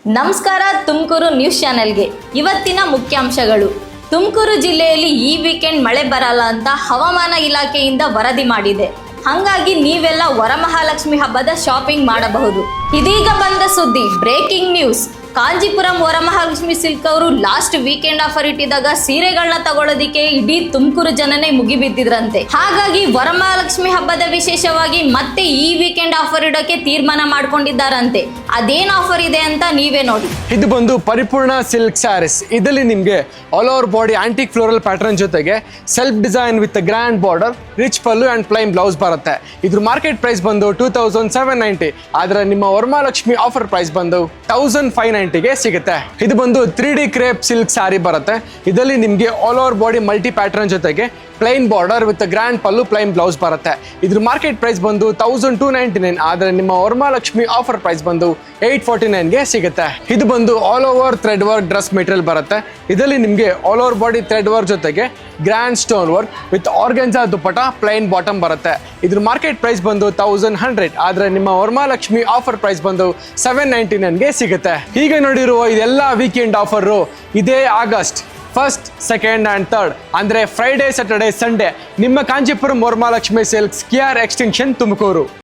ನಮಸ್ಕಾರ ತುಮಕೂರು ನ್ಯೂಸ್ ಚಾನೆಲ್ಗೆ ಇವತ್ತಿನ ಮುಖ್ಯಾಂಶಗಳು. ತುಮಕೂರು ಜಿಲ್ಲೆಯಲ್ಲಿ ಈ ವೀಕೆಂಡ್ ಮಳೆ ಬರಲ್ಲ ಅಂತ ಹವಾಮಾನ ಇಲಾಖೆಯಿಂದ ವರದಿ ಮಾಡಿದೆ. ಹಾಗಾಗಿ ನೀವೆಲ್ಲ ವರಮಹಾಲಕ್ಷ್ಮಿ ಹಬ್ಬದ ಶಾಪಿಂಗ್ ಮಾಡಬಹುದು. ಇದೀಗ ಬಂದ ಸುದ್ದಿ, breaking news. Kanjeepuram Varamahalakshmi silk ಅವರು ಲಾಸ್ಟ್ ವೀಕೆಂಡ್ ಆಫರ್ ಇಟ್ಟಿದಾಗ ಸೀರೆಗಳನ್ನ ತಗೊಳ್ಳೋದಿಕ್ಕೆ ಇಡೀ ತುಮಕೂರು ಜನನೇ ಮುಗಿಬಿದ್ದಿದ್ರಂತೆ. ಹಾಗಾಗಿ ವರಮಹಾಲಕ್ಷ್ಮಿ ಹಬ್ಬದ ವಿಶೇಷವಾಗಿ ಮತ್ತೆ ಈ ವೀಕೆಂಡ್ ಆಫರ್ ಇಡೋಕೆ ತೀರ್ಮಾನ ಮಾಡ್ಕೊಂಡಿದ್ದಾರಂತೆ. ಅದೇನ್ ಆಫರ್ ಇದೆ ಅಂತ ನೀವೇ ನೋಡಿ. ಇದು ಬಂದು ಪರಿಪೂರ್ಣ ಸಿಲ್ಕ್ ಸ್ಯಾರೀಸ್. ಇದರಲ್ಲಿ ನಿಮಗೆ all over body antique floral pattern ಜೊತೆಗೆ self design with grand border, rich pallu and plain blouse ಬರುತ್ತೆ. ಇದ್ರ ಮಾರ್ಕೆಟ್ ಪ್ರೈಸ್ ಬಂದು 2790. ಆದ್ರೆ ನಿಮ್ಮ ವರಮಹಾಲಕ್ಷ್ಮಿ ಆಫರ್ ಪ್ರೈಸ್ ಬಂದು 1590ಗೆ ಸಿಗುತ್ತೆ. ಇದು ಬಂದು 3D ಕ್ರೇಪ್ ಸಿಲ್ಕ್ ಸ್ಯಾರಿ ಬರುತ್ತೆ. ಇದರಲ್ಲಿ ನಿಮಗೆ all over body multi pattern ಜೊತೆಗೆ plain border with grand pallu, plain blouse ಬರುತ್ತೆ. ಇದ್ರ ಮಾರ್ಕೆಟ್ ಪ್ರೈಸ್ ಬಂದು 1299. ಆದ್ರೆ ನಿಮ್ಮ ವರಮಹಾಲಕ್ಷ್ಮಿ ಆಫರ್ ಪ್ರೈಸ್ ಬಂದು 849ಗೆ ಸಿಗುತ್ತೆ. ಇದು ಬಂದು all over thread work dress material ಬರುತ್ತೆ. ಇದರಲ್ಲಿ ನಿಮಗೆ all over body thread work ಜೊತೆಗೆ grand stone work with organza dupatta, plain bottom ಬರುತ್ತೆ. ಇದ್ರ ಮಾರ್ಕೆಟ್ ಪ್ರೈಸ್ ಬಂದು 1100. ಆದ್ರೆ ನಿಮ್ಮ ವರಮಹಾಲಕ್ಷ್ಮಿ ಆಫರ್ ಪ್ರೈಸ್ ಬಂದು 799ಗೆ ಸಿಗುತ್ತೆ. ಈಗ ನೋಡಿರುವ ಇದೆಲ್ಲ ವೀಕೆಂಡ್ ಆಫರ್ ಇದೇ August 1st, 2nd and 3rd ಅಂದ್ರೆ ಫ್ರೈಡೆ, ಸ್ಯಾಟರ್ಡೆ, ಸಂಡೇ ನಿಮ್ಮ Kanchipuram Varamahalakshmi silks KR extension Tumakuru.